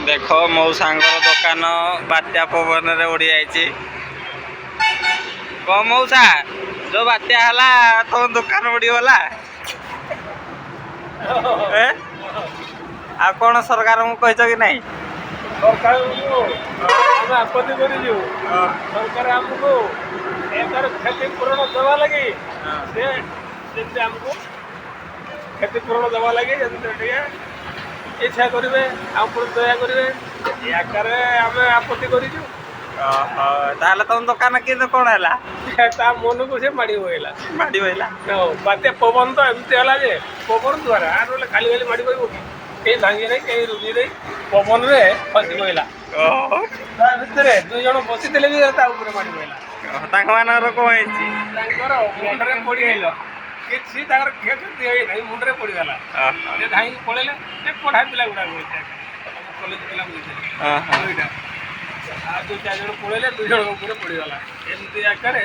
देख मो सांगर दुकान बात्या पवन रे उड़ी जाइए कौन मौसा जो बात्या हला तो दुकान उड़ी गला आ कौन सरकार को कह कि नहीं सरकार आपत्ति सरकार आमको क्षतिपूरण देवा लगी आमको क्षतिपूरण देवा लगी इच्छा करेंगे आम दया करेंगे आम आपत्ति करूँ तुम दुकान कि कौन है मन को से माड़ी बहला माड़ी बहला बात्या पवन तो एमती है जे पवन द्वारा ना खाली खाली माड़ी बह कहीं भांगी नहीं कहीं रुझी नहीं पवन रे फसी बहला भितर दुई जन बसी भी माड़ी बहला कौन मुंडे पड़गल किसी क्षति है मुंडे पड़गला धाई पड़े पढ़ा पिला गुड़ा कलेज पिला दुईटा दो चार जन पड़े दुई जन पड़गला एमती आकार